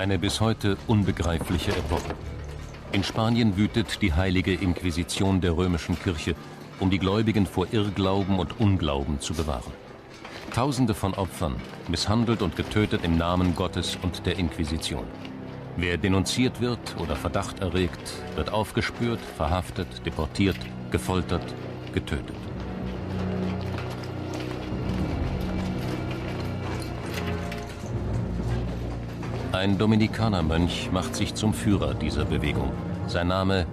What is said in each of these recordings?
Eine bis heute unbegreifliche Epoche. In Spanien wütet die heilige Inquisition der römischen Kirche, um die Gläubigen vor Irrglauben und Unglauben zu bewahren. Tausende von Opfern, misshandelt und getötet im Namen Gottes und der Inquisition. Wer denunziert wird oder Verdacht erregt, wird aufgespürt, verhaftet, deportiert, gefoltert, getötet. Ein Dominikanermönch macht sich zum Führer dieser Bewegung. Sein Name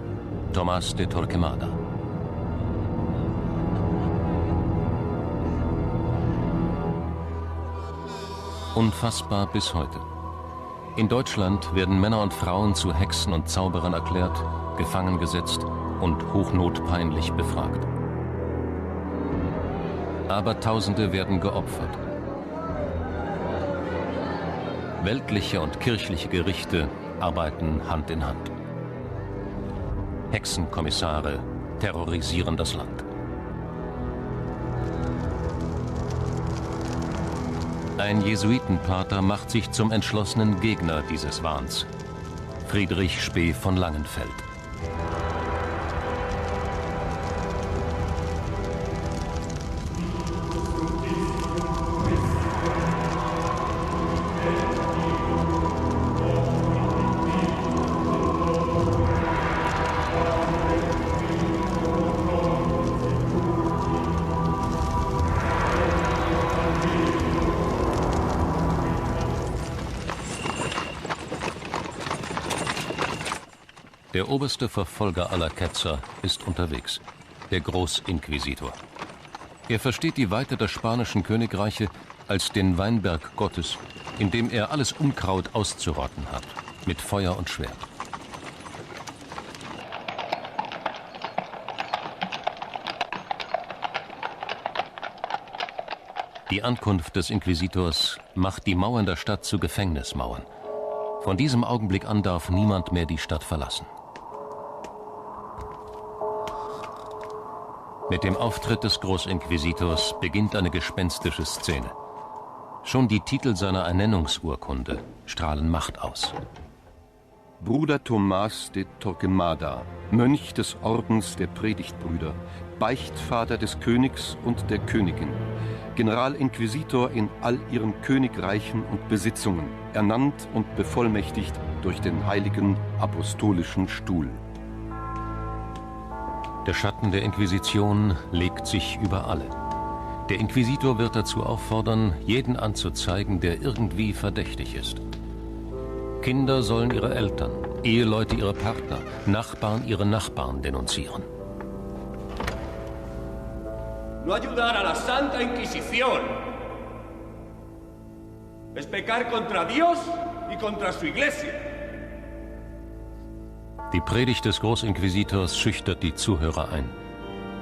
Tomás de Torquemada. Unfassbar bis heute. In Deutschland werden Männer und Frauen zu Hexen und Zauberern erklärt, gefangen gesetzt und hochnotpeinlich befragt. Aber Tausende werden geopfert. Weltliche und kirchliche Gerichte arbeiten Hand in Hand. Hexenkommissare terrorisieren das Land. Ein Jesuitenpater macht sich zum entschlossenen Gegner dieses Wahns. Friedrich Spee von Langenfeld. Der oberste Verfolger aller Ketzer ist unterwegs, der Großinquisitor. Er versteht die Weite der spanischen Königreiche als den Weinberg Gottes, in dem er alles Unkraut auszurotten hat, mit Feuer und Schwert. Die Ankunft des Inquisitors macht die Mauern der Stadt zu Gefängnismauern. Von diesem Augenblick an darf niemand mehr die Stadt verlassen. Mit dem Auftritt des Großinquisitors beginnt eine gespenstische Szene. Schon die Titel seiner Ernennungsurkunde strahlen Macht aus. Bruder Tomás de Torquemada, Mönch des Ordens der Predigtbrüder, Beichtvater des Königs und der Königin, Generalinquisitor in all ihren Königreichen und Besitzungen, ernannt und bevollmächtigt durch den heiligen apostolischen Stuhl. Der Schatten der Inquisition legt sich über alle. Der Inquisitor wird dazu auffordern, jeden anzuzeigen, der irgendwie verdächtig ist. Kinder sollen ihre Eltern, Eheleute ihre Partner, Nachbarn ihre Nachbarn denunzieren. No ayudar a la Santa Inquisición es pecar contra Dios y contra su Iglesia. Die Predigt des Großinquisitors schüchtert die Zuhörer ein.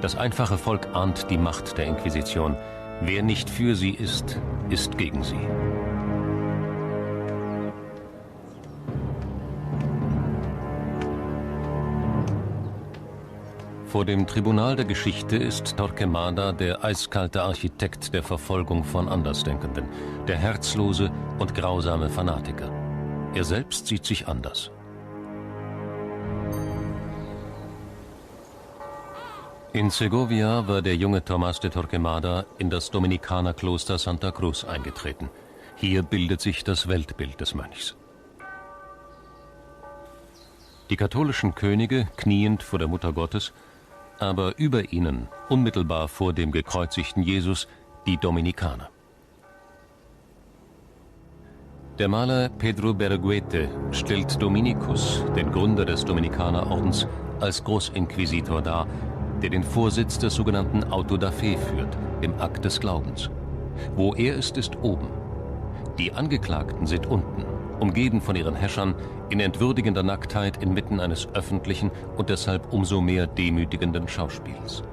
Das einfache Volk ahnt die Macht der Inquisition. Wer nicht für sie ist, ist gegen sie. Vor dem Tribunal der Geschichte ist Torquemada der eiskalte Architekt der Verfolgung von Andersdenkenden, der herzlose und grausame Fanatiker. Er selbst sieht sich anders. In Segovia war der junge Tomás de Torquemada in das Dominikanerkloster Santa Cruz eingetreten. Hier bildet sich das Weltbild des Mönchs. Die katholischen Könige kniend vor der Mutter Gottes, aber über ihnen, unmittelbar vor dem gekreuzigten Jesus, die Dominikaner. Der Maler Pedro Berruguete stellt Dominikus, den Gründer des Dominikanerordens, als Großinquisitor dar, der den Vorsitz des sogenannten Auto da Fe führt, dem Akt des Glaubens. Wo er ist oben. Die Angeklagten sind unten, umgeben von ihren Häschern, in entwürdigender Nacktheit inmitten eines öffentlichen und deshalb umso mehr demütigenden Schauspiels.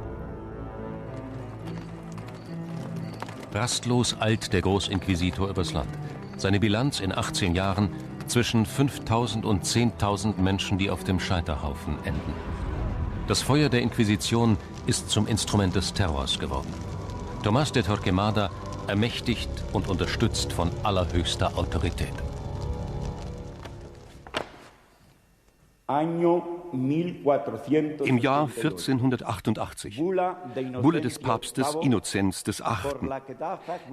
Rastlos eilt der Großinquisitor übers Land. Seine Bilanz in 18 Jahren: zwischen 5.000 und 10.000 Menschen, die auf dem Scheiterhaufen enden. Das Feuer der Inquisition ist zum Instrument des Terrors geworden. Tomás de Torquemada ermächtigt und unterstützt von allerhöchster Autorität. Im Jahr 1488, Bulle des Papstes Innozenz VIII.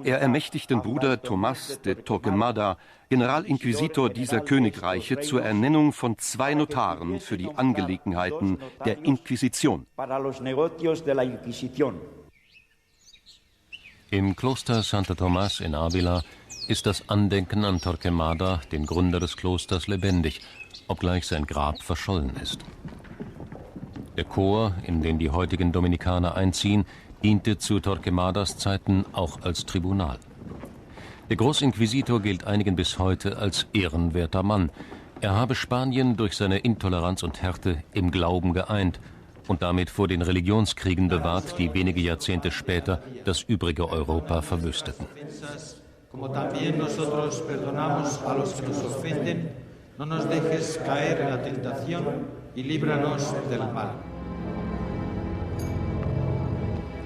Er ermächtigt den Bruder Tomás de Torquemada, Generalinquisitor dieser Königreiche, zur Ernennung von 2 Notaren für die Angelegenheiten der Inquisition. Im Kloster Santo Tomás in Ávila ist das Andenken an Torquemada, den Gründer des Klosters, lebendig, obgleich sein Grab verschollen ist. Der Chor, in den die heutigen Dominikaner einziehen, diente zu Torquemadas Zeiten auch als Tribunal. Der Großinquisitor gilt einigen bis heute als ehrenwerter Mann. Er habe Spanien durch seine Intoleranz und Härte im Glauben geeint und damit vor den Religionskriegen bewahrt, die wenige Jahrzehnte später das übrige Europa verwüsteten. No nos dejes caer en la tentación y líbranos del mal.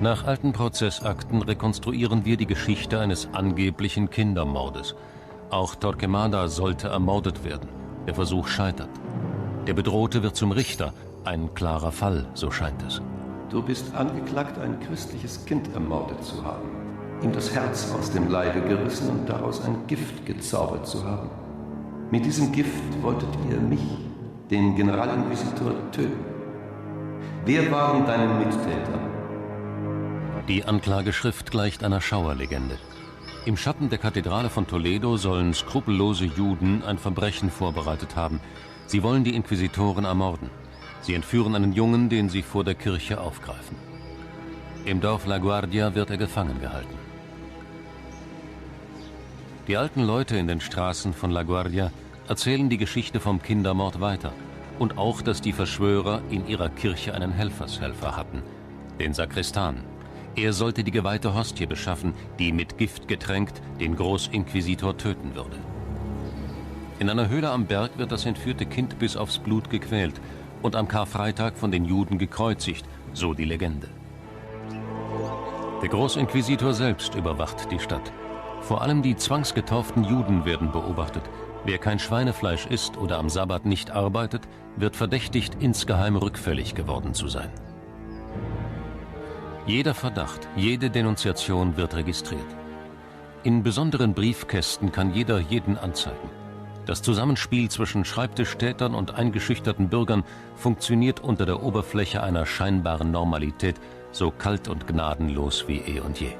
Nach alten Prozessakten rekonstruieren wir die Geschichte eines angeblichen Kindermordes. Auch Torquemada sollte ermordet werden. Der Versuch scheitert. Der Bedrohte wird zum Richter. Ein klarer Fall, so scheint es. Du bist angeklagt, ein christliches Kind ermordet zu haben, ihm das Herz aus dem Leibe gerissen und daraus ein Gift gezaubert zu haben. Mit diesem Gift wolltet ihr mich, den Generalinquisitor, töten. Wer waren deine Mittäter? Die Anklageschrift gleicht einer Schauerlegende. Im Schatten der Kathedrale von Toledo sollen skrupellose Juden ein Verbrechen vorbereitet haben. Sie wollen die Inquisitoren ermorden. Sie entführen einen Jungen, den sie vor der Kirche aufgreifen. Im Dorf La Guardia wird er gefangen gehalten. Die alten Leute in den Straßen von La Guardia erzählen die Geschichte vom Kindermord weiter und auch, dass die Verschwörer in ihrer Kirche einen Helfershelfer hatten, den Sakristan. Er sollte die geweihte Hostie beschaffen, die mit Gift getränkt den Großinquisitor töten würde. In einer Höhle am Berg wird das entführte Kind bis aufs Blut gequält und am Karfreitag von den Juden gekreuzigt, so die Legende. Der Großinquisitor selbst überwacht die Stadt. Vor allem die zwangsgetauften Juden werden beobachtet. Wer kein Schweinefleisch isst oder am Sabbat nicht arbeitet, wird verdächtigt, insgeheim rückfällig geworden zu sein. Jeder Verdacht, jede Denunziation wird registriert. In besonderen Briefkästen kann jeder jeden anzeigen. Das Zusammenspiel zwischen Schreibtischtätern und eingeschüchterten Bürgern funktioniert unter der Oberfläche einer scheinbaren Normalität, so kalt und gnadenlos wie eh und je.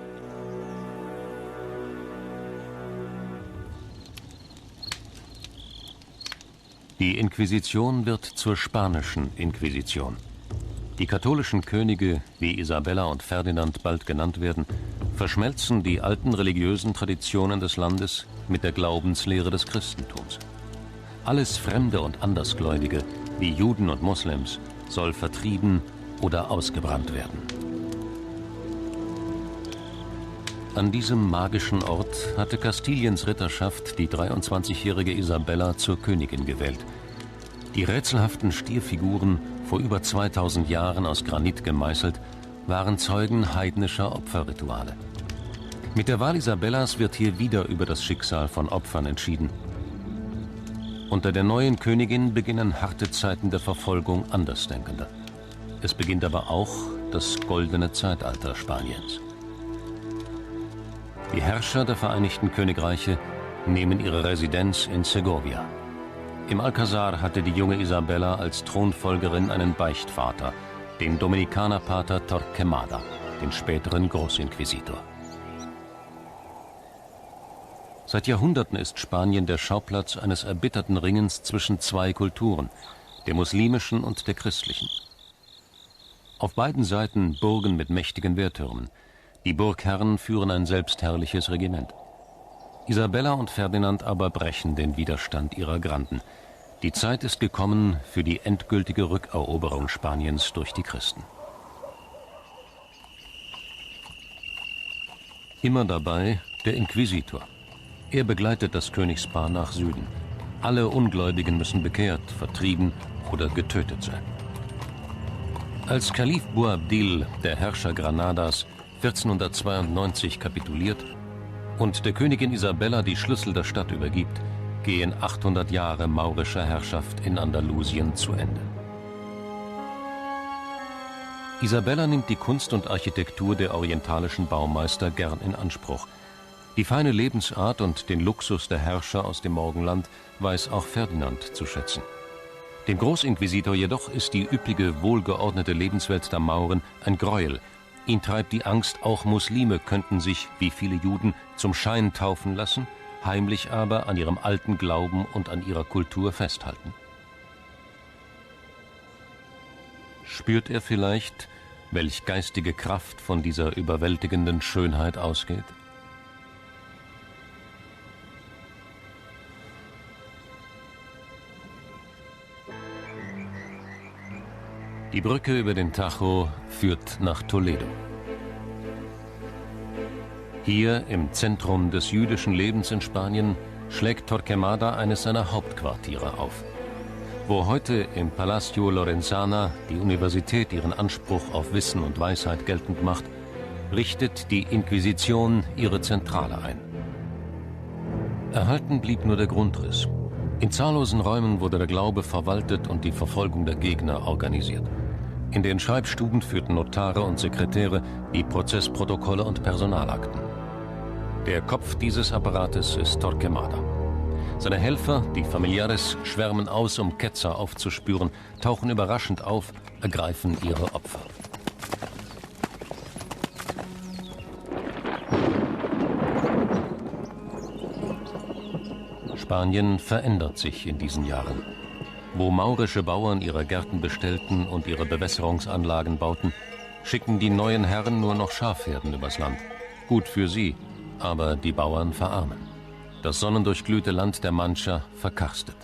Die Inquisition wird zur spanischen Inquisition. Die katholischen Könige, wie Isabella und Ferdinand bald genannt werden, verschmelzen die alten religiösen Traditionen des Landes mit der Glaubenslehre des Christentums. Alles Fremde und Andersgläubige, wie Juden und Moslems, soll vertrieben oder ausgebrannt werden. An diesem magischen Ort hatte Kastiliens Ritterschaft die 23-jährige Isabella zur Königin gewählt. Die rätselhaften Stierfiguren, vor über 2000 Jahren aus Granit gemeißelt, waren Zeugen heidnischer Opferrituale. Mit der Wahl Isabellas wird hier wieder über das Schicksal von Opfern entschieden. Unter der neuen Königin beginnen harte Zeiten der Verfolgung Andersdenkender. Es beginnt aber auch das goldene Zeitalter Spaniens. Die Herrscher der Vereinigten Königreiche nehmen ihre Residenz in Segovia. Im Alcázar hatte die junge Isabella als Thronfolgerin einen Beichtvater, den Dominikanerpater Torquemada, den späteren Großinquisitor. Seit Jahrhunderten ist Spanien der Schauplatz eines erbitterten Ringens zwischen 2 Kulturen, der muslimischen und der christlichen. Auf beiden Seiten Burgen mit mächtigen Wehrtürmen. Die Burgherren führen ein selbstherrliches Regiment. Isabella und Ferdinand aber brechen den Widerstand ihrer Granden. Die Zeit ist gekommen für die endgültige Rückeroberung Spaniens durch die Christen. Immer dabei der Inquisitor. Er begleitet das Königspaar nach Süden. Alle Ungläubigen müssen bekehrt, vertrieben oder getötet sein. Als Kalif Boabdil, der Herrscher Granadas, 1492 kapituliert und der Königin Isabella die Schlüssel der Stadt übergibt, gehen 800 Jahre maurischer Herrschaft in Andalusien zu Ende. Isabella nimmt die Kunst und Architektur der orientalischen Baumeister gern in Anspruch. Die feine Lebensart und den Luxus der Herrscher aus dem Morgenland weiß auch Ferdinand zu schätzen. Dem Großinquisitor jedoch ist die üppige, wohlgeordnete Lebenswelt der Mauren ein Gräuel. Ihn treibt die Angst, auch Muslime könnten sich, wie viele Juden, zum Schein taufen lassen, heimlich aber an ihrem alten Glauben und an ihrer Kultur festhalten. Spürt er vielleicht, welch geistige Kraft von dieser überwältigenden Schönheit ausgeht? Die Brücke über den Tajo führt nach Toledo. Hier, im Zentrum des jüdischen Lebens in Spanien, schlägt Torquemada eines seiner Hauptquartiere auf. Wo heute im Palacio Lorenzana die Universität ihren Anspruch auf Wissen und Weisheit geltend macht, richtet die Inquisition ihre Zentrale ein. Erhalten blieb nur der Grundriss. In zahllosen Räumen wurde der Glaube verwaltet und die Verfolgung der Gegner organisiert. In den Schreibstuben führten Notare und Sekretäre die Prozessprotokolle und Personalakten. Der Kopf dieses Apparates ist Torquemada. Seine Helfer, die Familiares, schwärmen aus, um Ketzer aufzuspüren, tauchen überraschend auf, ergreifen ihre Opfer. Spanien verändert sich in diesen Jahren. Wo maurische Bauern ihre Gärten bestellten und ihre Bewässerungsanlagen bauten, schicken die neuen Herren nur noch Schafherden übers Land. Gut für sie, aber die Bauern verarmen. Das sonnendurchglühte Land der Mancha verkarstet.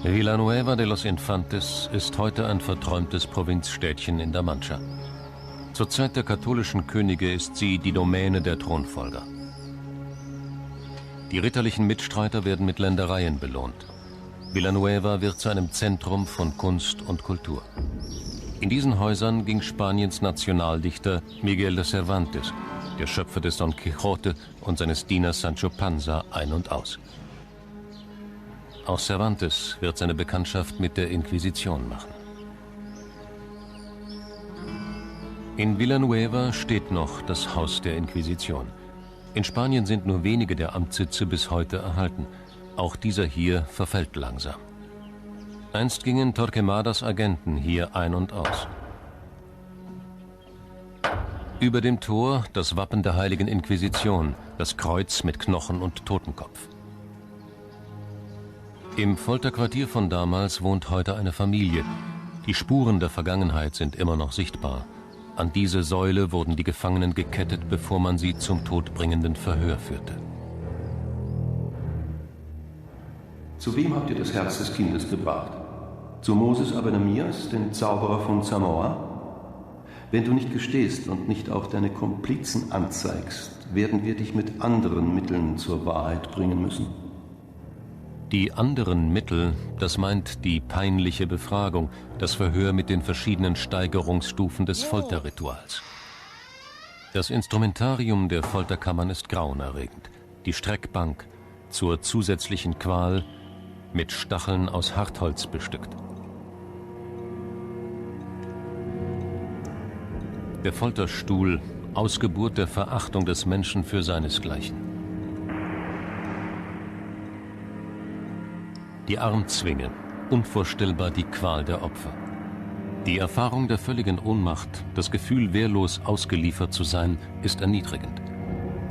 Villanueva de los Infantes ist heute ein verträumtes Provinzstädtchen in der Mancha. Zur Zeit der katholischen Könige ist sie die Domäne der Thronfolger. Die ritterlichen Mitstreiter werden mit Ländereien belohnt. Villanueva wird zu einem Zentrum von Kunst und Kultur. In diesen Häusern ging Spaniens Nationaldichter Miguel de Cervantes, der Schöpfer des Don Quixote und seines Dieners Sancho Panza, ein und aus. Auch Cervantes wird seine Bekanntschaft mit der Inquisition machen. In Villanueva steht noch das Haus der Inquisition. In Spanien sind nur wenige der Amtssitze bis heute erhalten. Auch dieser hier verfällt langsam. Einst gingen Torquemadas Agenten hier ein und aus. Über dem Tor das Wappen der Heiligen Inquisition, das Kreuz mit Knochen und Totenkopf. Im Folterquartier von damals wohnt heute eine Familie. Die Spuren der Vergangenheit sind immer noch sichtbar. An diese Säule wurden die Gefangenen gekettet, bevor man sie zum todbringenden Verhör führte. Zu wem habt ihr das Herz des Kindes gebracht? Zu Moses Abenamias, dem Zauberer von Zamora? Wenn du nicht gestehst und nicht auch deine Komplizen anzeigst, werden wir dich mit anderen Mitteln zur Wahrheit bringen müssen. Die anderen Mittel, das meint die peinliche Befragung, das Verhör mit den verschiedenen Steigerungsstufen des Folterrituals. Das Instrumentarium der Folterkammern ist grauenerregend. Die Streckbank, zur zusätzlichen Qual, mit Stacheln aus Hartholz bestückt. Der Folterstuhl, Ausgeburt der Verachtung des Menschen für seinesgleichen. Die Armzwinge, unvorstellbar die Qual der Opfer. Die Erfahrung der völligen Ohnmacht, das Gefühl, wehrlos ausgeliefert zu sein, ist erniedrigend.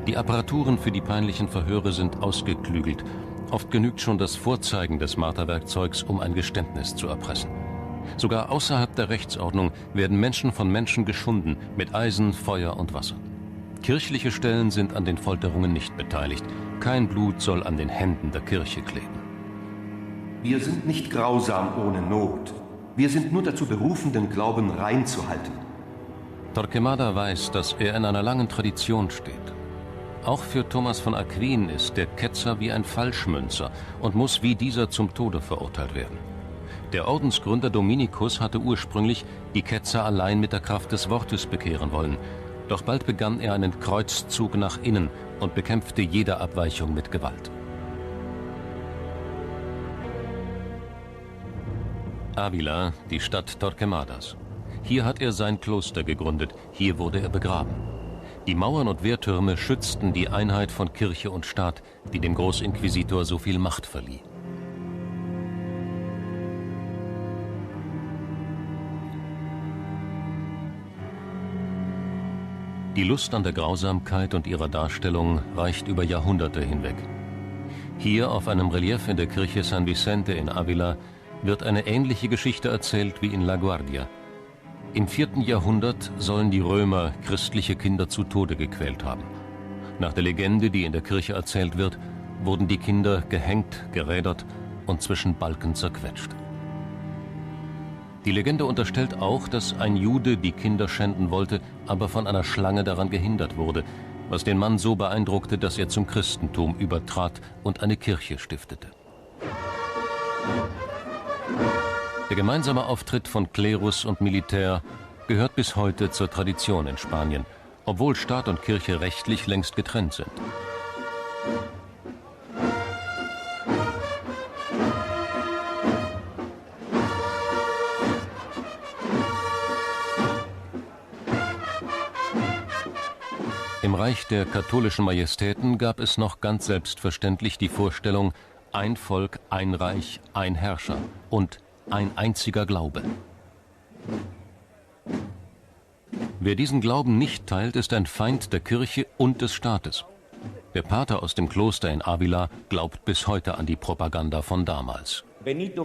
Die Apparaturen für die peinlichen Verhöre sind ausgeklügelt. Oft genügt schon das Vorzeigen des Marterwerkzeugs, um ein Geständnis zu erpressen. Sogar außerhalb der Rechtsordnung werden Menschen von Menschen geschunden, mit Eisen, Feuer und Wasser. Kirchliche Stellen sind an den Folterungen nicht beteiligt. Kein Blut soll an den Händen der Kirche kleben. Wir sind nicht grausam ohne Not. Wir sind nur dazu berufen, den Glauben rein zu halten. Torquemada weiß, dass er in einer langen Tradition steht. Auch für Thomas von Aquin ist der Ketzer wie ein Falschmünzer und muss wie dieser zum Tode verurteilt werden. Der Ordensgründer Dominikus hatte ursprünglich die Ketzer allein mit der Kraft des Wortes bekehren wollen. Doch bald begann er einen Kreuzzug nach innen und bekämpfte jede Abweichung mit Gewalt. Ávila, die Stadt Torquemadas. Hier hat er sein Kloster gegründet, hier wurde er begraben. Die Mauern und Wehrtürme schützten die Einheit von Kirche und Staat, die dem Großinquisitor so viel Macht verlieh. Die Lust an der Grausamkeit und ihrer Darstellung reicht über Jahrhunderte hinweg. Hier auf einem Relief in der Kirche San Vicente in Ávila wird eine ähnliche Geschichte erzählt wie in La Guardia. Im 4. Jahrhundert sollen die Römer christliche Kinder zu Tode gequält haben. Nach der Legende, die in der Kirche erzählt wird, wurden die Kinder gehängt, gerädert und zwischen Balken zerquetscht. Die Legende unterstellt auch, dass ein Jude die Kinder schänden wollte, aber von einer Schlange daran gehindert wurde, was den Mann so beeindruckte, dass er zum Christentum übertrat und eine Kirche stiftete. Der gemeinsame Auftritt von Klerus und Militär gehört bis heute zur Tradition in Spanien, obwohl Staat und Kirche rechtlich längst getrennt sind. Im Reich der katholischen Majestäten gab es noch ganz selbstverständlich die Vorstellung, ein Volk, ein Reich, ein Herrscher und ein einziger Glaube. Wer diesen Glauben nicht teilt, ist ein Feind der Kirche und des Staates. Der Pater aus dem Kloster in Ávila glaubt bis heute an die Propaganda von damals. Benito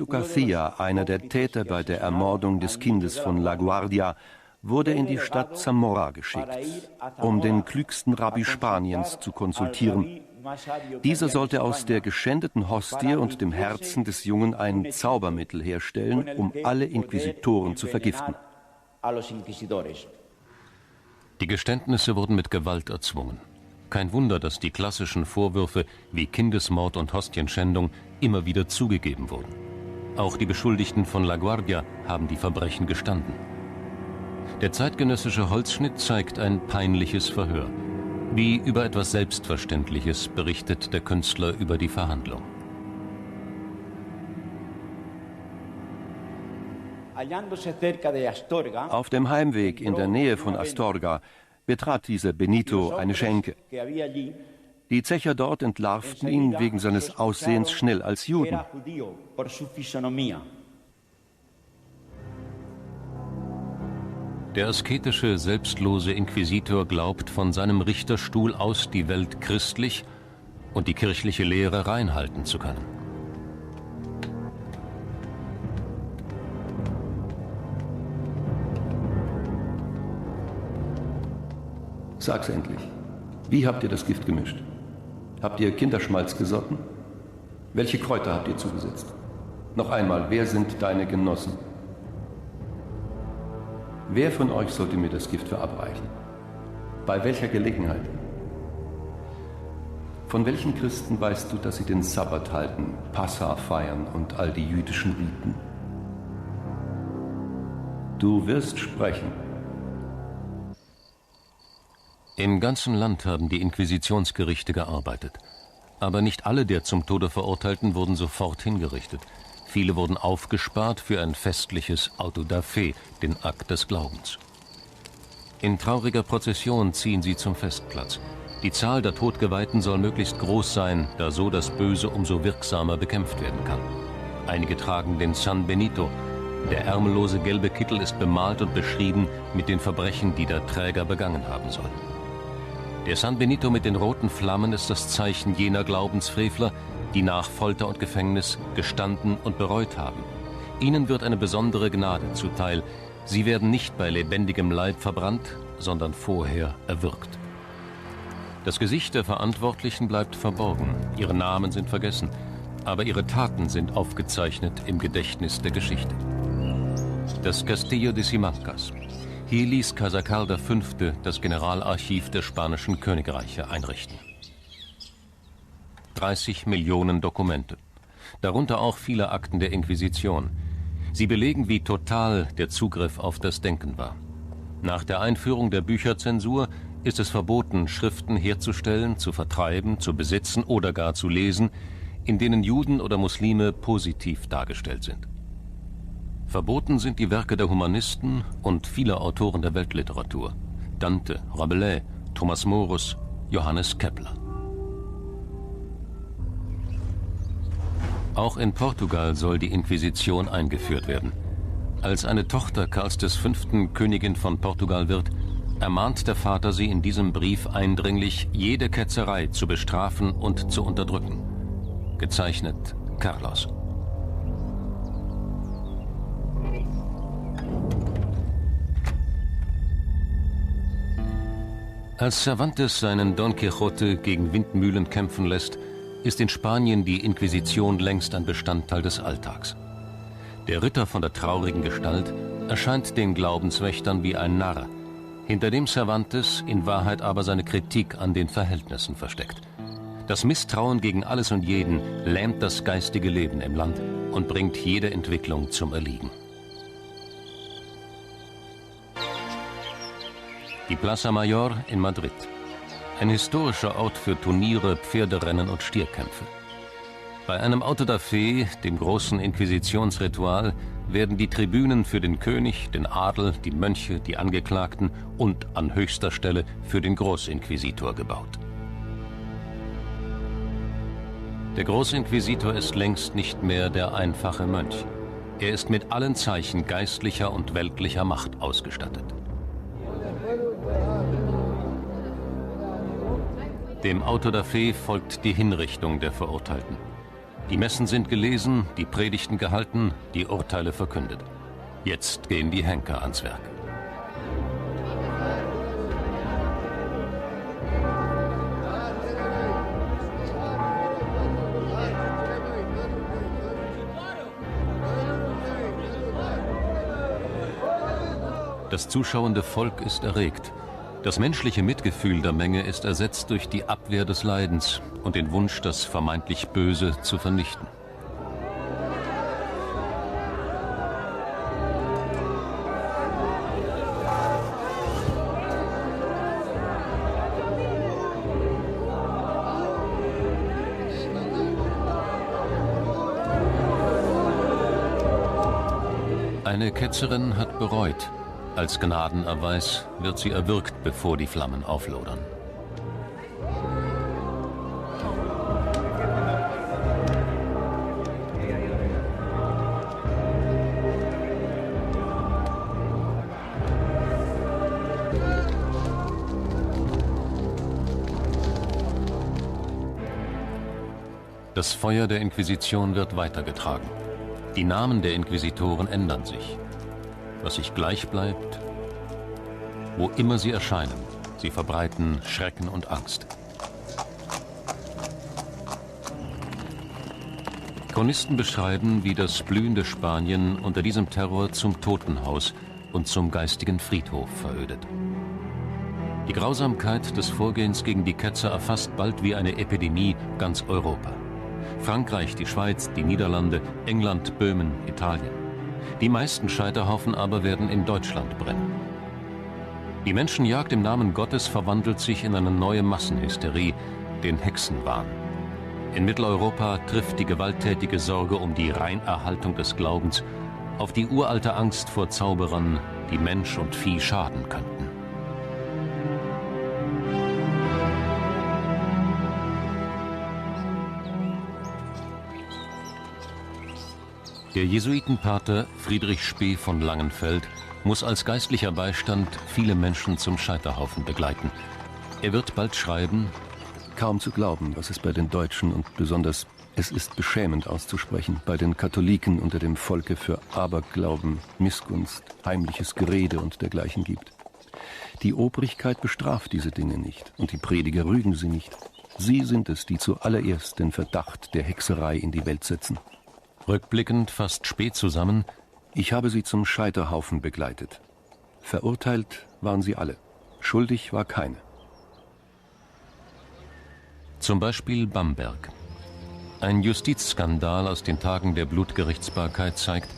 García, einer der Täter bei der Ermordung des Kindes von La Guardia, wurde in die Stadt Zamora geschickt, um den klügsten Rabbi Spaniens zu konsultieren. Dieser sollte aus der geschändeten Hostie und dem Herzen des Jungen ein Zaubermittel herstellen, um alle Inquisitoren zu vergiften. Die Geständnisse wurden mit Gewalt erzwungen. Kein Wunder, dass die klassischen Vorwürfe wie Kindesmord und Hostienschändung immer wieder zugegeben wurden. Auch die Beschuldigten von La Guardia haben die Verbrechen gestanden. Der zeitgenössische Holzschnitt zeigt ein peinliches Verhör. Wie über etwas Selbstverständliches berichtet der Künstler über die Verhandlung. Auf dem Heimweg in der Nähe von Astorga betrat dieser Benito eine Schenke. Die Zecher dort entlarvten ihn wegen seines Aussehens schnell als Juden. Der asketische, selbstlose Inquisitor glaubt, von seinem Richterstuhl aus die Welt christlich und die kirchliche Lehre rein halten zu können. Sag's endlich. Wie habt ihr das Gift gemischt? Habt ihr Kinderschmalz gesotten? Welche Kräuter habt ihr zugesetzt? Noch einmal, wer sind deine Genossen? Wer von euch sollte mir das Gift verabreichen? Bei welcher Gelegenheit? Von welchen Christen weißt du, dass sie den Sabbat halten, Passa feiern und all die jüdischen Riten? Du wirst sprechen. Im ganzen Land haben die Inquisitionsgerichte gearbeitet. Aber nicht alle der zum Tode Verurteilten wurden sofort hingerichtet. Viele wurden aufgespart für ein festliches Auto da fe, den Akt des Glaubens. In trauriger Prozession ziehen sie zum Festplatz. Die Zahl der Todgeweihten soll möglichst groß sein, da so das Böse umso wirksamer bekämpft werden kann. Einige tragen den San Benito. Der ärmellose gelbe Kittel ist bemalt und beschrieben mit den Verbrechen, die der Träger begangen haben soll. Der San Benito mit den roten Flammen ist das Zeichen jener Glaubensfrevler, die nach Folter und Gefängnis gestanden und bereut haben. Ihnen wird eine besondere Gnade zuteil. Sie werden nicht bei lebendigem Leib verbrannt, sondern vorher erwürgt. Das Gesicht der Verantwortlichen bleibt verborgen, ihre Namen sind vergessen, aber ihre Taten sind aufgezeichnet im Gedächtnis der Geschichte. Das Castillo de Simancas. Hier ließ Kaiser Karl V. das Generalarchiv der spanischen Königreiche einrichten. 30 Millionen Dokumente. darunter auch viele Akten der Inquisition. Sie belegen, wie total der Zugriff auf das Denken war. Nach der Einführung der Bücherzensur ist es verboten, Schriften herzustellen, zu vertreiben, zu besitzen oder gar zu lesen, in denen Juden oder Muslime positiv dargestellt sind. Verboten sind die Werke der Humanisten und vieler Autoren der Weltliteratur: Dante, Rabelais, Thomas Morus, Johannes Kepler. Auch in Portugal soll die Inquisition eingeführt werden. Als eine Tochter Karls V. Königin von Portugal wird, ermahnt der Vater sie in diesem Brief eindringlich, jede Ketzerei zu bestrafen und zu unterdrücken. Gezeichnet Carlos. Als Cervantes seinen Don Quixote gegen Windmühlen kämpfen lässt, ist in Spanien die Inquisition längst ein Bestandteil des Alltags. Der Ritter von der traurigen Gestalt erscheint den Glaubenswächtern wie ein Narr, hinter dem Cervantes in Wahrheit aber seine Kritik an den Verhältnissen versteckt. Das Misstrauen gegen alles und jeden lähmt das geistige Leben im Land und bringt jede Entwicklung zum Erliegen. Die Plaza Mayor in Madrid. Ein historischer Ort für Turniere, Pferderennen und Stierkämpfe. Bei einem Auto da Fe, dem großen Inquisitionsritual, werden die Tribünen für den König, den Adel, die Mönche, die Angeklagten und an höchster Stelle für den Großinquisitor gebaut. Der Großinquisitor ist längst nicht mehr der einfache Mönch. Er ist mit allen Zeichen geistlicher und weltlicher Macht ausgestattet. Dem Auto da Fe folgt die Hinrichtung der Verurteilten. Die Messen sind gelesen, die Predigten gehalten, die Urteile verkündet. Jetzt gehen die Henker ans Werk. Das zuschauende Volk ist erregt. Das menschliche Mitgefühl der Menge ist ersetzt durch die Abwehr des Leidens und den Wunsch, das vermeintlich Böse zu vernichten. Eine Ketzerin hat bereut. Als Gnadenerweis wird sie erwürgt, bevor die Flammen auflodern. Das Feuer der Inquisition wird weitergetragen. Die Namen der Inquisitoren ändern sich. Was sich gleich bleibt, wo immer sie erscheinen, sie verbreiten Schrecken und Angst. Chronisten beschreiben, wie das blühende Spanien unter diesem Terror zum Totenhaus und zum geistigen Friedhof verödet. Die Grausamkeit des Vorgehens gegen die Ketzer erfasst bald wie eine Epidemie ganz Europa. Frankreich, die Schweiz, die Niederlande, England, Böhmen, Italien. Die meisten Scheiterhaufen aber werden in Deutschland brennen. Die Menschenjagd im Namen Gottes verwandelt sich in eine neue Massenhysterie, den Hexenwahn. In Mitteleuropa trifft die gewalttätige Sorge um die Reinerhaltung des Glaubens auf die uralte Angst vor Zauberern, die Mensch und Vieh schaden könnten. Der Jesuitenpater Friedrich Spee von Langenfeld muss als geistlicher Beistand viele Menschen zum Scheiterhaufen begleiten. Er wird bald schreiben: Kaum zu glauben, was es bei den Deutschen und besonders, es ist beschämend auszusprechen, bei den Katholiken unter dem Volke für Aberglauben, Missgunst, heimliches Gerede und dergleichen gibt. Die Obrigkeit bestraft diese Dinge nicht und die Prediger rügen sie nicht. Sie sind es, die zuallererst den Verdacht der Hexerei in die Welt setzen. Rückblickend fasst Spee zusammen: Ich habe sie zum Scheiterhaufen begleitet. Verurteilt waren sie alle. Schuldig war keine. Zum Beispiel Bamberg. Ein Justizskandal aus den Tagen der Blutgerichtsbarkeit zeigt,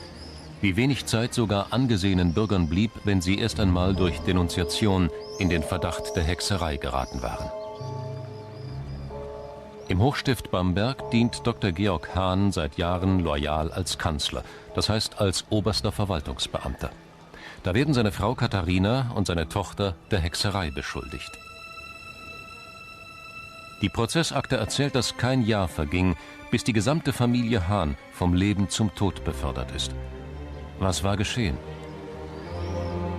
wie wenig Zeit sogar angesehenen Bürgern blieb, wenn sie erst einmal durch Denunziation in den Verdacht der Hexerei geraten waren. Im Hochstift Bamberg dient Dr. Georg Hahn seit Jahren loyal als Kanzler, das heißt als oberster Verwaltungsbeamter. Da werden seine Frau Katharina und seine Tochter der Hexerei beschuldigt. Die Prozessakte erzählt, dass kein Jahr verging, bis die gesamte Familie Hahn vom Leben zum Tod befördert ist. Was war geschehen?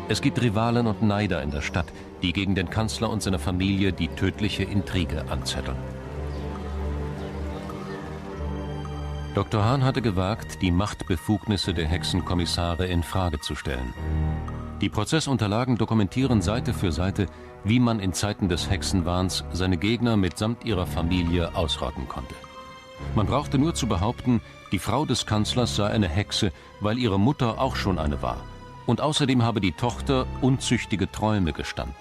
Es gibt Rivalen und Neider in der Stadt, die gegen den Kanzler und seine Familie die tödliche Intrige anzetteln. Dr. Hahn hatte gewagt, die Machtbefugnisse der Hexenkommissare in Frage zu stellen. Die Prozessunterlagen dokumentieren Seite für Seite, wie man in Zeiten des Hexenwahns seine Gegner mitsamt ihrer Familie ausrotten konnte. Man brauchte nur zu behaupten, die Frau des Kanzlers sei eine Hexe, weil ihre Mutter auch schon eine war. Und außerdem habe die Tochter unzüchtige Träume gestanden.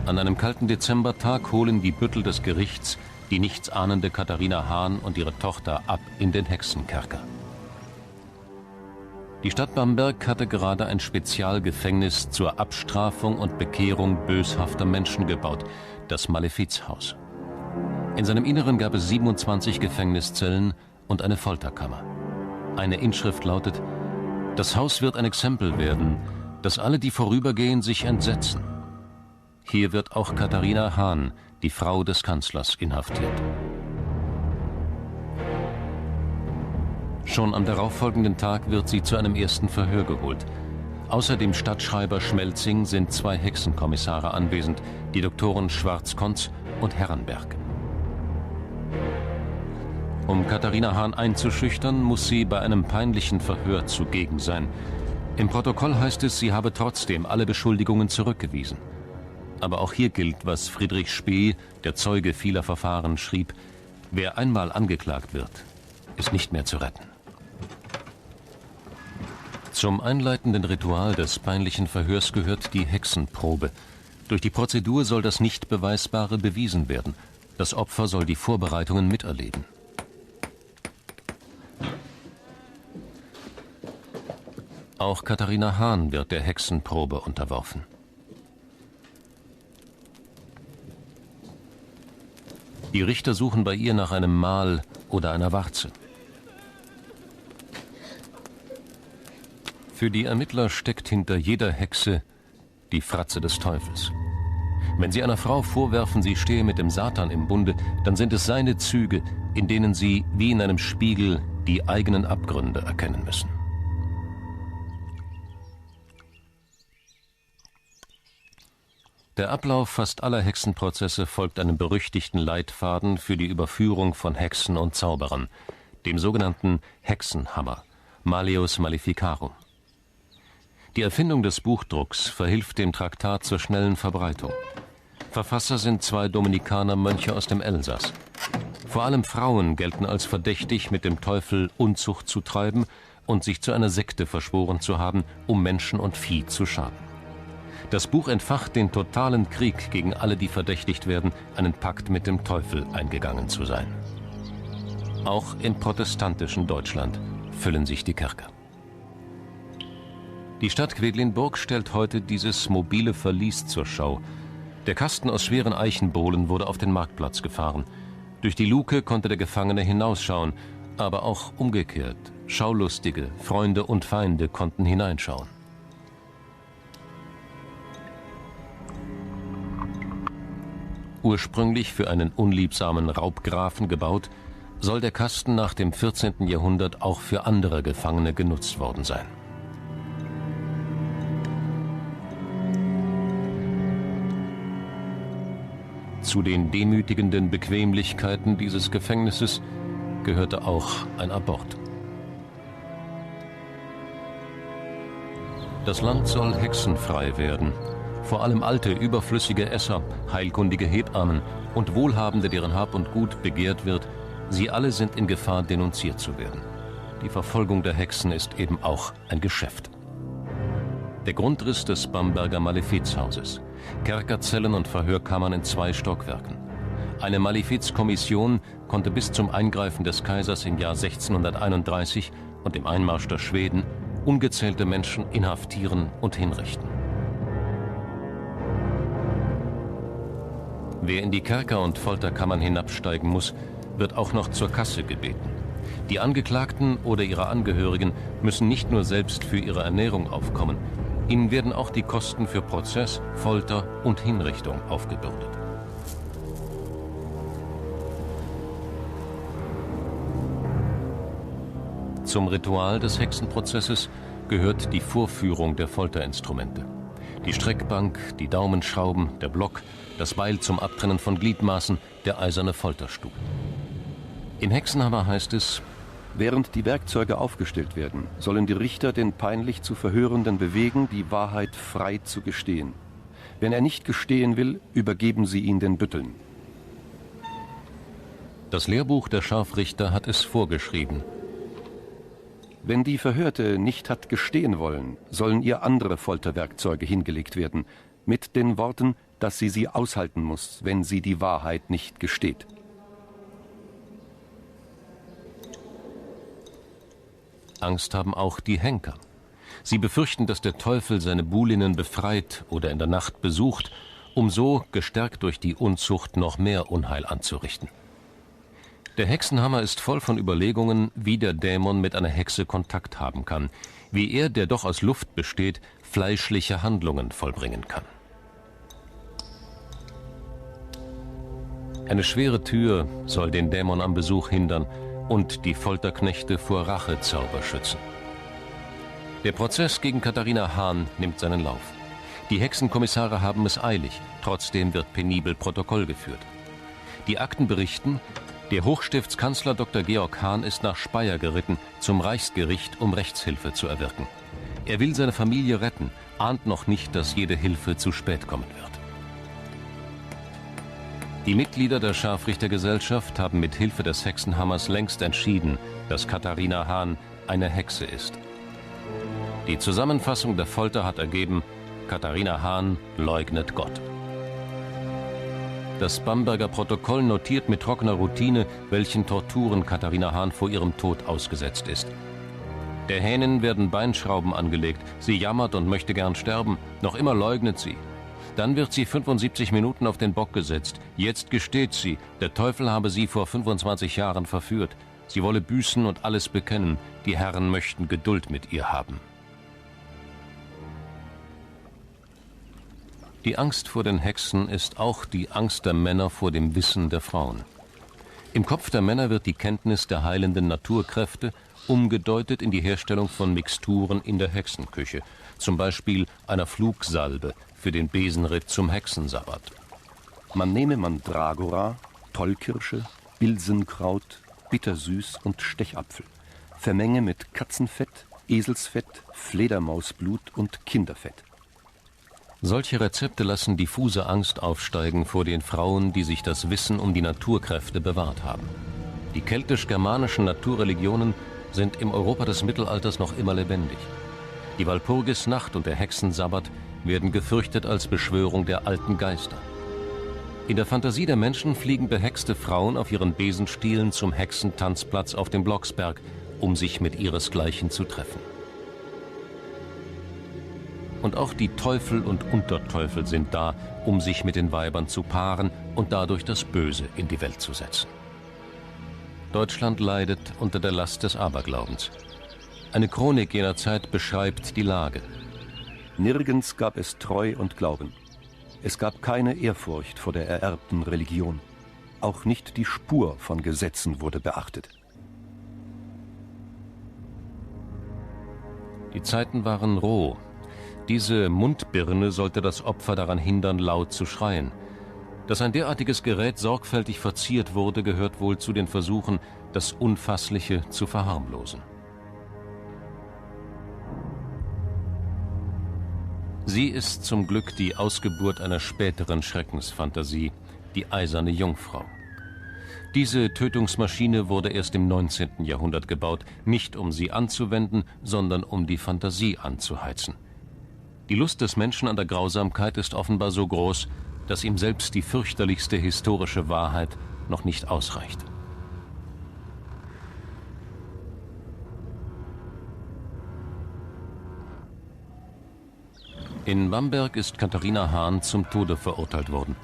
An einem kalten Dezembertag holen die Büttel des Gerichts die nichtsahnende Katharina Hahn und ihre Tochter ab in den Hexenkerker. Die Stadt Bamberg hatte gerade ein Spezialgefängnis zur Abstrafung und Bekehrung böshafter Menschen gebaut, das Malefizhaus. In seinem Inneren gab es 27 Gefängniszellen und eine Folterkammer. Eine Inschrift lautet: Das Haus wird ein Exempel werden, dass alle, die vorübergehen, sich entsetzen. Hier wird auch Katharina Hahn, die Frau des Kanzlers, inhaftiert. Schon am darauffolgenden Tag wird sie zu einem ersten Verhör geholt. Außer dem Stadtschreiber Schmelzing sind 2 Hexenkommissare anwesend, die Doktoren Schwarz-Konz und Herrenberg. Um Katharina Hahn einzuschüchtern, muss sie bei einem peinlichen Verhör zugegen sein. Im Protokoll heißt es, sie habe trotzdem alle Beschuldigungen zurückgewiesen. Aber auch hier gilt, was Friedrich Spee, der Zeuge vieler Verfahren, schrieb: Wer einmal angeklagt wird, ist nicht mehr zu retten. Zum einleitenden Ritual des peinlichen Verhörs gehört die Hexenprobe. Durch die Prozedur soll das Nichtbeweisbare bewiesen werden. Das Opfer soll die Vorbereitungen miterleben. Auch Katharina Hahn wird der Hexenprobe unterworfen. Die Richter suchen bei ihr nach einem Mal oder einer Warze. Für die Ermittler steckt hinter jeder Hexe die Fratze des Teufels. Wenn sie einer Frau vorwerfen, sie stehe mit dem Satan im Bunde, dann sind es seine Züge, in denen sie wie in einem Spiegel die eigenen Abgründe erkennen müssen. Der Ablauf fast aller Hexenprozesse folgt einem berüchtigten Leitfaden für die Überführung von Hexen und Zauberern, dem sogenannten Hexenhammer, Malleus Maleficarum. Die Erfindung des Buchdrucks verhilft dem Traktat zur schnellen Verbreitung. Verfasser sind 2 Dominikanermönche aus dem Elsass. Vor allem Frauen gelten als verdächtig, mit dem Teufel Unzucht zu treiben und sich zu einer Sekte verschworen zu haben, um Menschen und Vieh zu schaden. Das Buch entfacht den totalen Krieg gegen alle, die verdächtigt werden, einen Pakt mit dem Teufel eingegangen zu sein. Auch im protestantischen Deutschland füllen sich die Kerker. Die Stadt Quedlinburg stellt heute dieses mobile Verlies zur Schau. Der Kasten aus schweren Eichenbohlen wurde auf den Marktplatz gefahren. Durch die Luke konnte der Gefangene hinausschauen, aber auch umgekehrt. Schaulustige, Freunde und Feinde konnten hineinschauen. Ursprünglich für einen unliebsamen Raubgrafen gebaut, soll der Kasten nach dem 14. Jahrhundert auch für andere Gefangene genutzt worden sein. Zu den demütigenden Bequemlichkeiten dieses Gefängnisses gehörte auch ein Abort. Das Land soll hexenfrei werden. Vor allem alte, überflüssige Esser, heilkundige Hebammen und Wohlhabende, deren Hab und Gut begehrt wird, sie alle sind in Gefahr, denunziert zu werden. Die Verfolgung der Hexen ist eben auch ein Geschäft. Der Grundriss des Bamberger Malefizhauses. Kerkerzellen und Verhörkammern in 2 Stockwerken. Eine Malefizkommission konnte bis zum Eingreifen des Kaisers im Jahr 1631 und dem Einmarsch der Schweden ungezählte Menschen inhaftieren und hinrichten. Wer in die Kerker und Folterkammern hinabsteigen muss, wird auch noch zur Kasse gebeten. Die Angeklagten oder ihre Angehörigen müssen nicht nur selbst für ihre Ernährung aufkommen, ihnen werden auch die Kosten für Prozess, Folter und Hinrichtung aufgebürdet. Zum Ritual des Hexenprozesses gehört die Vorführung der Folterinstrumente. Die Streckbank, die Daumenschrauben, der Block, das Beil zum Abtrennen von Gliedmaßen, der eiserne Folterstuhl. Im Hexenhammer heißt es: Während die Werkzeuge aufgestellt werden, sollen die Richter den peinlich zu Verhörenden bewegen, die Wahrheit frei zu gestehen. Wenn er nicht gestehen will, übergeben sie ihn den Bütteln. Das Lehrbuch der Scharfrichter hat es vorgeschrieben. Wenn die Verhörte nicht hat gestehen wollen, sollen ihr andere Folterwerkzeuge hingelegt werden, mit den Worten, dass sie aushalten muss, wenn sie die Wahrheit nicht gesteht. Angst haben auch die Henker. Sie befürchten, dass der Teufel seine Buhlinnen befreit oder in der Nacht besucht, um so, gestärkt durch die Unzucht, noch mehr Unheil anzurichten. Der Hexenhammer ist voll von Überlegungen, wie der Dämon mit einer Hexe Kontakt haben kann, wie er, der doch aus Luft besteht, fleischliche Handlungen vollbringen kann. Eine schwere Tür soll den Dämon am Besuch hindern und die Folterknechte vor Rachezauber schützen. Der Prozess gegen Katharina Hahn nimmt seinen Lauf. Die Hexenkommissare haben es eilig, trotzdem wird penibel Protokoll geführt. Die Akten berichten, der Hochstiftskanzler Dr. Georg Hahn ist nach Speyer geritten, zum Reichsgericht, um Rechtshilfe zu erwirken. Er will seine Familie retten, ahnt noch nicht, dass jede Hilfe zu spät kommen wird. Die Mitglieder der Scharfrichtergesellschaft haben mit Hilfe des Hexenhammers längst entschieden, dass Katharina Hahn eine Hexe ist. Die Zusammenfassung der Folter hat ergeben: Katharina Hahn leugnet Gott. Das Bamberger Protokoll notiert mit trockener Routine, welchen Torturen Katharina Hahn vor ihrem Tod ausgesetzt ist. Der Hänin werden Beinschrauben angelegt, sie jammert und möchte gern sterben, noch immer leugnet sie. Dann wird sie 75 Minuten auf den Bock gesetzt. Jetzt gesteht sie, der Teufel habe sie vor 25 Jahren verführt. Sie wolle büßen und alles bekennen. Die Herren möchten Geduld mit ihr haben. Die Angst vor den Hexen ist auch die Angst der Männer vor dem Wissen der Frauen. Im Kopf der Männer wird die Kenntnis der heilenden Naturkräfte umgedeutet in die Herstellung von Mixturen in der Hexenküche, zum Beispiel einer Flugsalbe für den Besenritt zum Hexensabbat. Man nehme Mandragora, Tollkirsche, Bilsenkraut, Bittersüß und Stechapfel, vermenge mit Katzenfett, Eselsfett, Fledermausblut und Kinderfett. Solche Rezepte lassen diffuse Angst aufsteigen vor den Frauen, die sich das Wissen um die Naturkräfte bewahrt haben. Die keltisch-germanischen Naturreligionen sind im Europa des Mittelalters noch immer lebendig. Die Walpurgisnacht und der Hexensabbat werden gefürchtet als Beschwörung der alten Geister. In der Fantasie der Menschen fliegen behexte Frauen auf ihren Besenstielen zum Hexentanzplatz auf dem Blocksberg, um sich mit ihresgleichen zu treffen. Und auch die Teufel und Unterteufel sind da, um sich mit den Weibern zu paaren und dadurch das Böse in die Welt zu setzen. Deutschland leidet unter der Last des Aberglaubens. Eine Chronik jener Zeit beschreibt die Lage. Nirgends gab es Treu und Glauben. Es gab keine Ehrfurcht vor der ererbten Religion. Auch nicht die Spur von Gesetzen wurde beachtet. Die Zeiten waren roh. Diese Mundbirne sollte das Opfer daran hindern, laut zu schreien. Dass ein derartiges Gerät sorgfältig verziert wurde, gehört wohl zu den Versuchen, das Unfassliche zu verharmlosen. Sie ist zum Glück die Ausgeburt einer späteren Schreckensfantasie, die eiserne Jungfrau. Diese Tötungsmaschine wurde erst im 19. Jahrhundert gebaut, nicht um sie anzuwenden, sondern um die Fantasie anzuheizen. Die Lust des Menschen an der Grausamkeit ist offenbar so groß, dass ihm selbst die fürchterlichste historische Wahrheit noch nicht ausreicht. In Bamberg ist Katharina Hahn zum Tode verurteilt worden.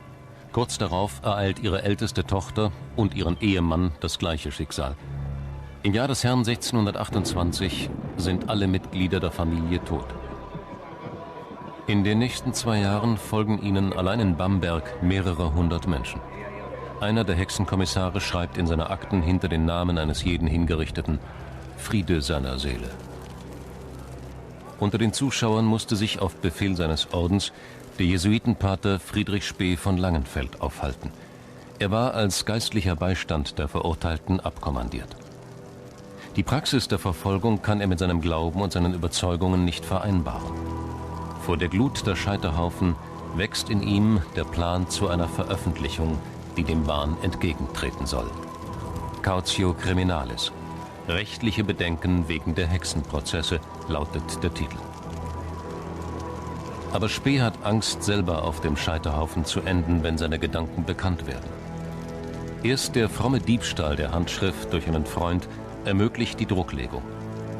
Kurz darauf ereilt ihre älteste Tochter und ihren Ehemann das gleiche Schicksal. Im Jahr des Herrn 1628 sind alle Mitglieder der Familie tot. In den nächsten 2 Jahren folgen ihnen allein in Bamberg mehrere hundert Menschen. Einer der Hexenkommissare schreibt in seine Akten hinter den Namen eines jeden Hingerichteten: Friede seiner Seele. Unter den Zuschauern musste sich auf Befehl seines Ordens der Jesuitenpater Friedrich Spee von Langenfeld aufhalten. Er war als geistlicher Beistand der Verurteilten abkommandiert. Die Praxis der Verfolgung kann er mit seinem Glauben und seinen Überzeugungen nicht vereinbaren. Vor der Glut der Scheiterhaufen wächst in ihm der Plan zu einer Veröffentlichung, die dem Wahn entgegentreten soll. Cautio Criminalis. Rechtliche Bedenken wegen der Hexenprozesse lautet der Titel. Aber Spee hat Angst, selber auf dem Scheiterhaufen zu enden, wenn seine Gedanken bekannt werden. Erst der fromme Diebstahl der Handschrift durch einen Freund ermöglicht die Drucklegung.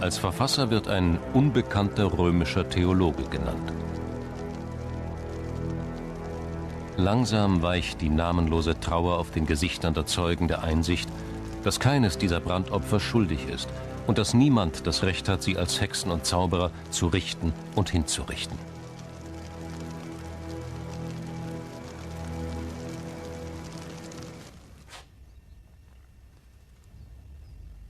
Als Verfasser wird ein unbekannter römischer Theologe genannt. Langsam weicht die namenlose Trauer auf den Gesichtern der Zeugen der Einsicht, dass keines dieser Brandopfer schuldig ist und dass niemand das Recht hat, sie als Hexen und Zauberer zu richten und hinzurichten.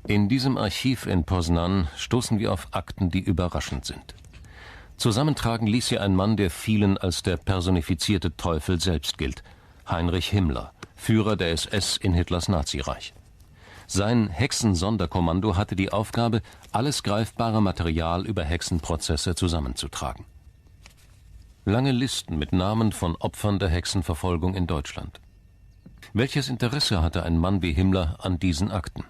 In diesem Archiv in Poznań stoßen wir auf Akten, die überraschend sind. Zusammentragen ließ sie ein Mann, der vielen als der personifizierte Teufel selbst gilt: Heinrich Himmler, Führer der SS in Hitlers Nazireich. Sein Hexensonderkommando hatte die Aufgabe, alles greifbare Material über Hexenprozesse zusammenzutragen. Lange Listen mit Namen von Opfern der Hexenverfolgung in Deutschland. Welches Interesse hatte ein Mann wie Himmler an diesen Akten?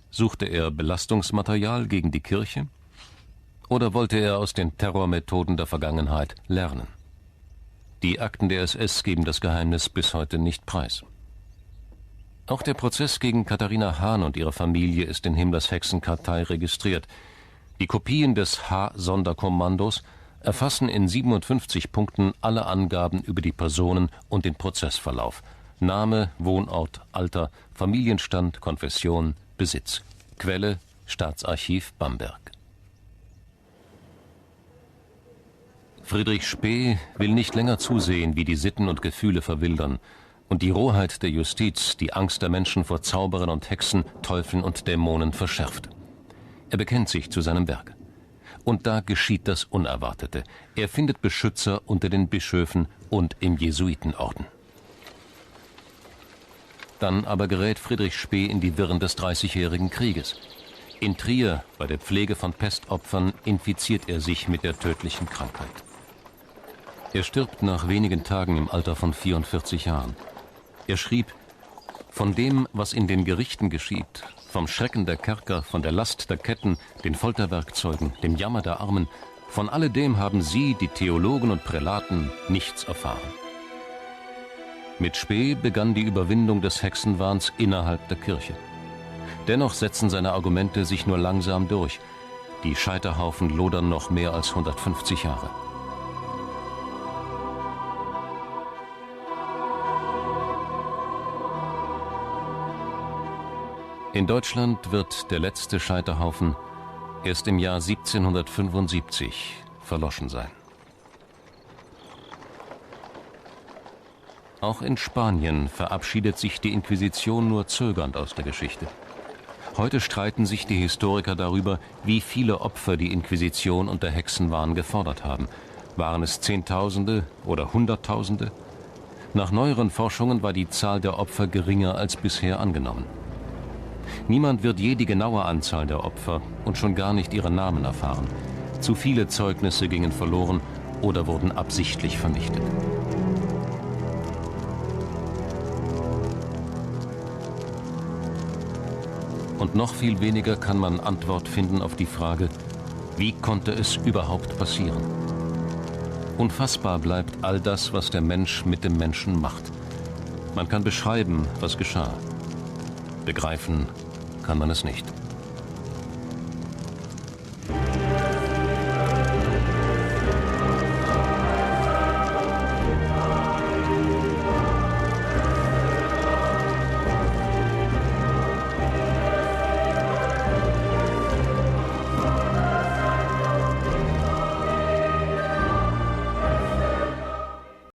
Suchte er Belastungsmaterial gegen die Kirche? Oder wollte er aus den Terrormethoden der Vergangenheit lernen? Die Akten der SS geben das Geheimnis bis heute nicht preis. Auch der Prozess gegen Katharina Hahn und ihre Familie ist in Himmlers Hexenkartei registriert. Die Kopien des H-Sonderkommandos erfassen in 57 Punkten alle Angaben über die Personen und den Prozessverlauf: Name, Wohnort, Alter, Familienstand, Konfession, Besitz. Quelle: Staatsarchiv Bamberg. Friedrich Spee will nicht länger zusehen, wie die Sitten und Gefühle verwildern und die Rohheit der Justiz die Angst der Menschen vor Zauberern und Hexen, Teufeln und Dämonen verschärft. Er bekennt sich zu seinem Werk. Und da geschieht das Unerwartete. Er findet Beschützer unter den Bischöfen und im Jesuitenorden. Dann aber gerät Friedrich Spee in die Wirren des Dreißigjährigen Krieges. In Trier, bei der Pflege von Pestopfern, infiziert er sich mit der tödlichen Krankheit. Er stirbt nach wenigen Tagen im Alter von 44 Jahren. Er schrieb: Von dem, was in den Gerichten geschieht, vom Schrecken der Kerker, von der Last der Ketten, den Folterwerkzeugen, dem Jammer der Armen, von alledem haben Sie, die Theologen und Prälaten, nichts erfahren. Mit Spee begann die Überwindung des Hexenwahns innerhalb der Kirche. Dennoch setzen seine Argumente sich nur langsam durch. Die Scheiterhaufen lodern noch mehr als 150 Jahre. In Deutschland wird der letzte Scheiterhaufen erst im Jahr 1775 verloschen sein. Auch in Spanien verabschiedet sich die Inquisition nur zögernd aus der Geschichte. Heute streiten sich die Historiker darüber, wie viele Opfer die Inquisition und der Hexenwahn gefordert haben. Waren es Zehntausende oder Hunderttausende? Nach neueren Forschungen war die Zahl der Opfer geringer als bisher angenommen. Niemand wird je die genaue Anzahl der Opfer und schon gar nicht ihre Namen erfahren. Zu viele Zeugnisse gingen verloren oder wurden absichtlich vernichtet. Und noch viel weniger kann man Antwort finden auf die Frage: Wie konnte es überhaupt passieren? Unfassbar bleibt all das, was der Mensch mit dem Menschen macht. Man kann beschreiben, was geschah. Begreifen kann man es nicht.